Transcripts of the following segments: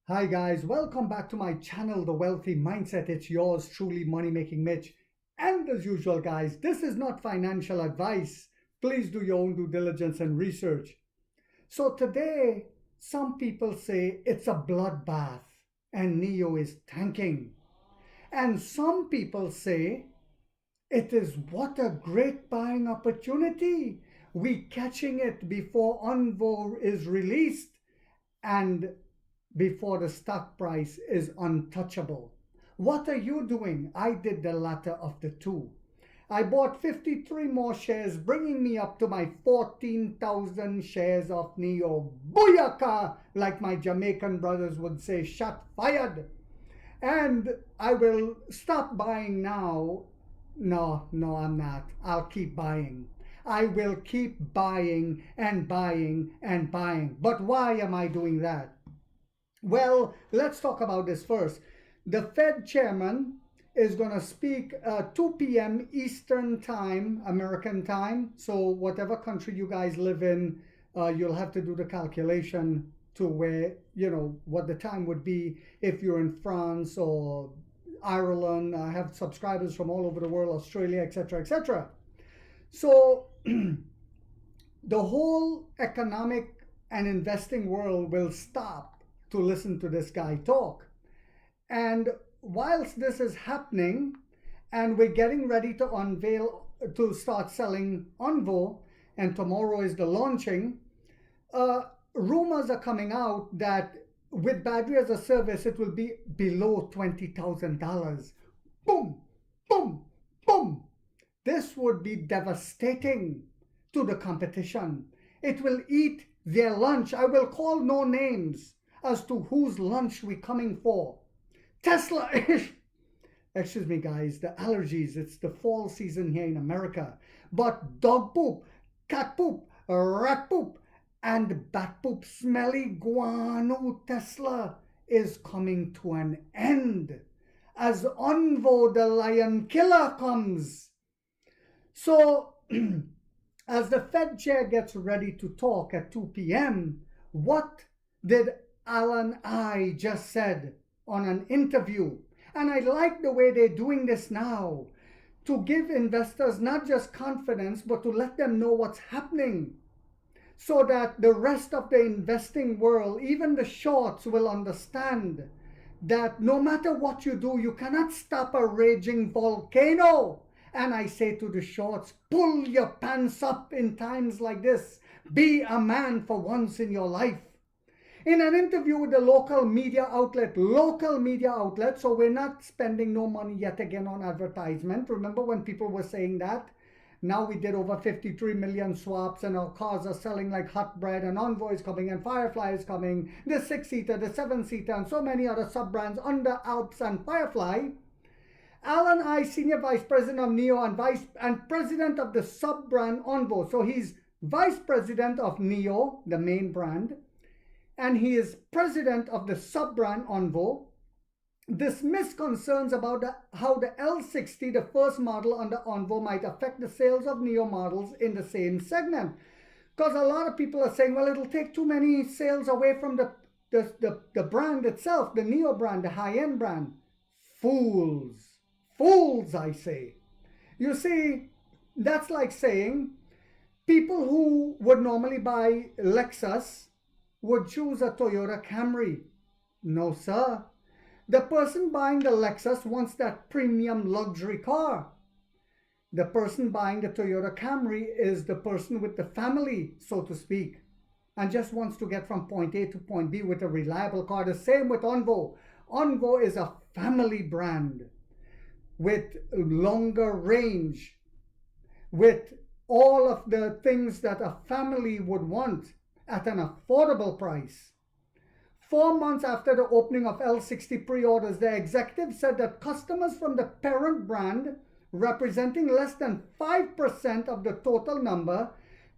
Hi guys, welcome back to my channel, The Wealthy Mindset. It's yours truly, Money Making Mitch. And as usual guys, this is not financial advice. Please do your own due diligence and research. So today, some people say it's a bloodbath and Nio is tanking. And some people say it is what a great buying opportunity. We catching it before Onvo is released and before the stock price is untouchable. What are you doing? I did the latter of the two. I bought 53 more shares, bringing me up to my 14,000 shares of Nio. Booyaka! Like my Jamaican brothers would say, shot fired. And I will stop buying now. No, I'm not. I'll keep buying. I will keep buying and buying and buying. But why am I doing that? Well, let's talk about this first. The Fed chairman is going to speak 2 p.m. Eastern time, American time. So whatever country you guys live in, you'll have to do the calculation to where, what the time would be if you're in France or Ireland. I have subscribers from all over the world, Australia, etc., etc. So the whole economic and investing world will stop to listen to this guy talk. And whilst this is happening and we're getting ready to unveil, to start selling Onvo, and tomorrow is the launching, rumors are coming out that with battery as a service, it will be below $20,000. Boom, boom, boom. This would be devastating to the competition. It will eat their lunch. I will call no names as to whose lunch we're coming for. Tesla, excuse me guys, the allergies, it's the fall season here in America. But dog poop, cat poop, rat poop, and bat poop, smelly guano Tesla is coming to an end as Onvo the lion killer comes. So as the Fed chair gets ready to talk at 2 p.m., what did Alan I just said on an interview? And I like the way they're doing this now, to give investors not just confidence, but to let them know what's happening, so that the rest of the investing world, even the shorts, will understand that no matter what you do, you cannot stop a raging volcano. And I say to the shorts, pull your pants up in times like this. Be a man for once in your life. In an interview with the local media outlet, so we're not spending no money yet again on advertisement. Remember when people were saying that? Now we did over 53 million swaps and our cars are selling like hot bread, and Onvo is coming and Firefly is coming, the 6-seater, the 7-seater, and so many other sub-brands under Alps and Firefly. Alan I, Senior Vice President of Nio and President of the sub-brand Onvo. So he's Vice President of Nio, the main brand, and he is president of the sub-brand Onvo, dismissed concerns about how the L60, the first model under Onvo, might affect the sales of Nio models in the same segment. Because a lot of people are saying, well, it'll take too many sales away from the brand itself, the Nio brand, the high-end brand. Fools. Fools, I say. You see, that's like saying people who would normally buy Lexus would choose a Toyota Camry. No, sir. The person buying the Lexus wants that premium luxury car. The person buying the Toyota Camry is the person with the family, so to speak, and just wants to get from point A to point B with a reliable car. The same with Onvo. Onvo is a family brand with longer range, with all of the things that a family would want at an affordable price. 4 months after the opening of L60 pre-orders, the executive said that customers from the parent brand, representing less than 5% of the total number,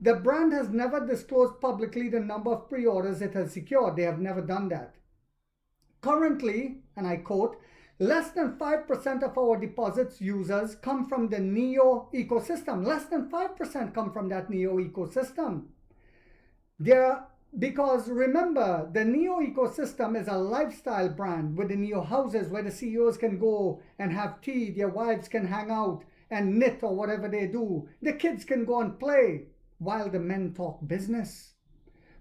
the brand has never disclosed publicly the number of pre-orders it has secured. They have never done that. Currently, and I quote, less than 5% of our deposits users come from the Nio ecosystem. Less than 5% come from that Nio ecosystem. There Because remember, the Nio ecosystem is a lifestyle brand with the Nio houses where the CEOs can go and have tea, their wives can hang out and knit or whatever they do. The kids can go and play while the men talk business.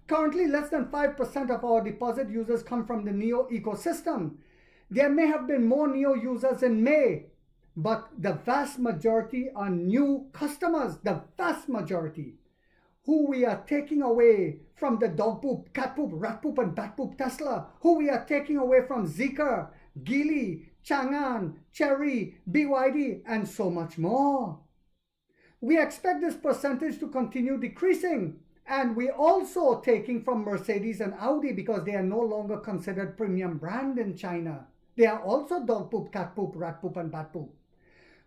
Currently, less than 5% of our deposit users come from the Nio ecosystem. There may have been more Nio users in May, but the vast majority are new customers, the vast majority, who we are taking away from the dog poop, cat poop, rat poop, and bat poop Tesla, who we are taking away from Zeekr, Geely, Chang'an, Chery, BYD, and so much more. We expect this percentage to continue decreasing, and we're also taking from Mercedes and Audi because they are no longer considered premium brand in China. They are also dog poop, cat poop, rat poop, and bat poop.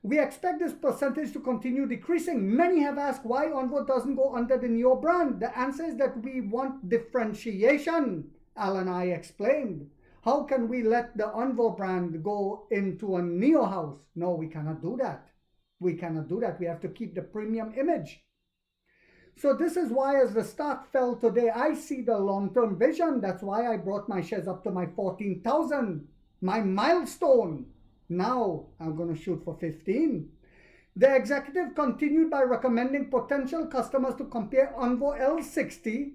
We expect this percentage to continue decreasing. Many have asked why Onvo doesn't go under the Nio brand. The answer is that we want differentiation. Al and I explained. How can we let the Onvo brand go into a Nio house? No, we cannot do that. We cannot do that. We have to keep the premium image. So this is why as the stock fell today, I see the long-term vision. That's why I brought my shares up to my 14,000, my milestone. Now I'm going to shoot for 15. The executive continued by recommending potential customers to compare Onvo L60.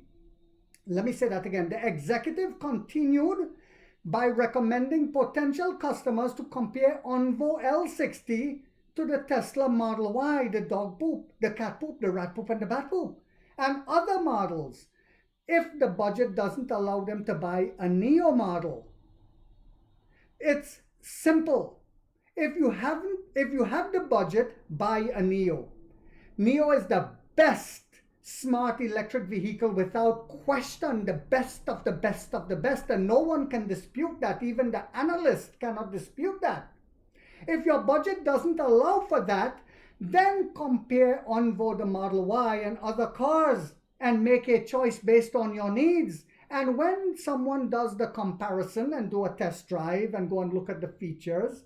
Let me say that again. The executive continued by recommending potential customers to compare Onvo L60 to the Tesla Model Y, the dog poop, the cat poop, the rat poop, and the bat poop, and other models, if the budget doesn't allow them to buy a Nio model. It's simple. If you have the budget, buy a Nio. Nio is the best smart electric vehicle without question, the best of the best of the best, and no one can dispute that. Even the analyst cannot dispute that. If your budget doesn't allow for that, then compare Onvo, the Model Y, and other cars and make a choice based on your needs. And when someone does the comparison and do a test drive and go and look at the features,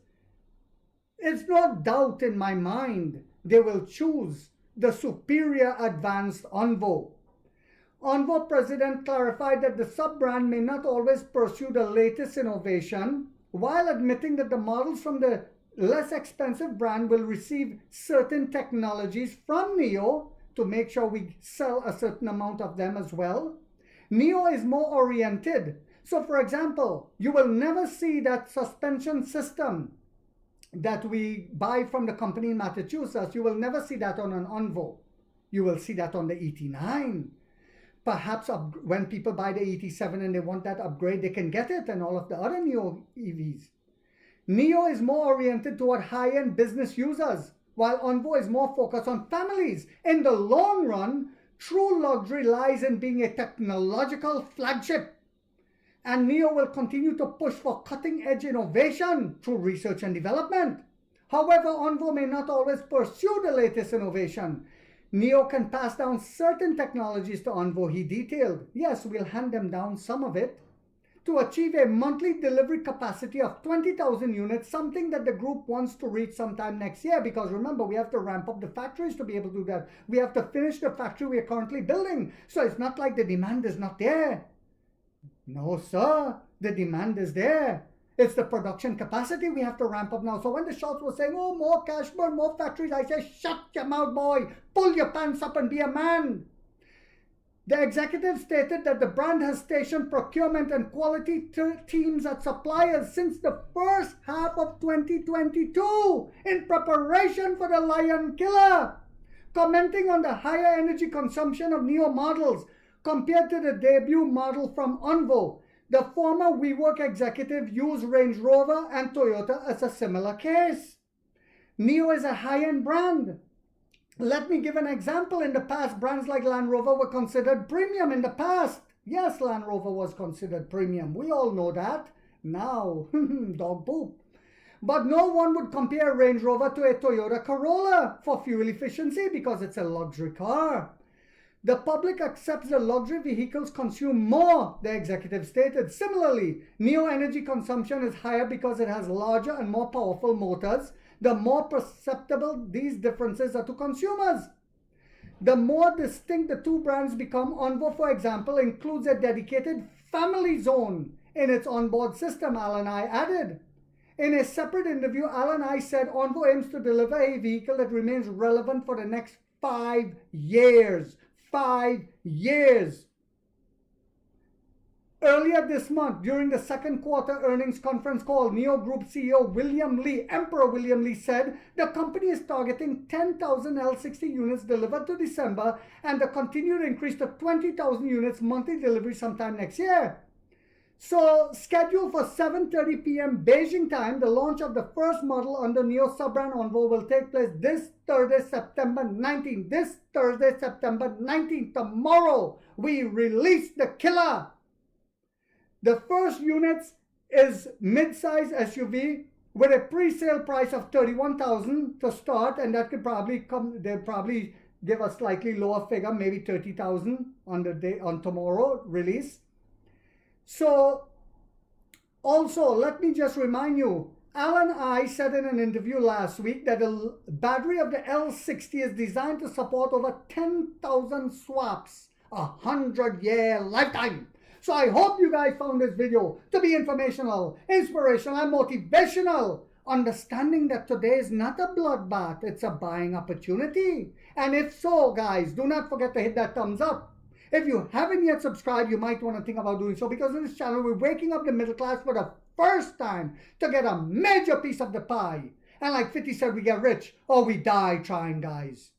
it's no doubt in my mind they will choose the superior advanced Onvo. Onvo president clarified that the sub-brand may not always pursue the latest innovation, while admitting that the models from the less expensive brand will receive certain technologies from Nio to make sure we sell a certain amount of them as well. Nio is more oriented. So for example, you will never see that suspension system that we buy from the company in Massachusetts. You will never see that on an Onvo. You will see that on the ET9. Perhaps when people buy the ET7 and they want that upgrade, they can get it, and all of the other Nio EVs. Nio is more oriented toward high-end business users, while Onvo is more focused on families. In the long run, true luxury lies in being a technological flagship. And Nio will continue to push for cutting-edge innovation through research and development. However, Onvo may not always pursue the latest innovation. Nio can pass down certain technologies to Onvo, he detailed. Yes, we'll hand them down some of it to achieve a monthly delivery capacity of 20,000 units, something that the group wants to reach sometime next year, because remember, we have to ramp up the factories to be able to do that. We have to finish the factory we are currently building. So it's not like the demand is not there. No, sir, the demand is there. It's the production capacity we have to ramp up now. So when the shots were saying, oh, more cash burn, more factories, I say, shut your mouth, boy. Pull your pants up and be a man. The executive stated that the brand has stationed procurement and quality teams at suppliers since the first half of 2022 in preparation for the Lion Killer. Commenting on the higher energy consumption of Nio models compared to the debut model from Onvo, the former WeWork executive used Range Rover and Toyota as a similar case. Nio is a high-end brand. Let me give an example. In the past, brands like Land Rover were considered premium in the past. Yes, Land Rover was considered premium. We all know that. Now, dog poop. But no one would compare Range Rover to a Toyota Corolla for fuel efficiency because it's a luxury car. The public accepts the luxury vehicles consume more, the executive stated. Similarly, Nio energy consumption is higher because it has larger and more powerful motors. The more perceptible these differences are to consumers. The more distinct the two brands become, Onvo, for example, includes a dedicated family zone in its onboard system, Al&I added. In a separate interview, Al&I said Onvo aims to deliver a vehicle that remains relevant for the next 5 years. 5 years. Earlier this month, during the second quarter earnings conference call, Nio Group CEO Emperor William Lee said the company is targeting 10,000 L60 units delivered to December and a continued increase to 20,000 units monthly delivery sometime next year. So, scheduled for 7:30 p.m. Beijing time, the launch of the first model under Nio sub-brand Onvo will take place this Thursday, September 19th. This Thursday, September 19th. Tomorrow, we release the killer. The first units is mid-size SUV with a pre-sale price of $31,000 to start, and that could probably come. They'll probably give a slightly lower figure, maybe $30,000 on tomorrow release. So, also let me just remind you, Al&I said in an interview last week that the battery of the L60 is designed to support over 10,000 swaps, 100-year lifetime. So I hope you guys found this video to be informational, inspirational, and motivational. Understanding that today is not a bloodbath, it's a buying opportunity. And if so, guys, do not forget to hit that thumbs up. If you haven't yet subscribed, you might want to think about doing so, because in this channel, we're waking up the middle class for the first time to get a major piece of the pie. And like 50 said, we get rich or we die trying, guys.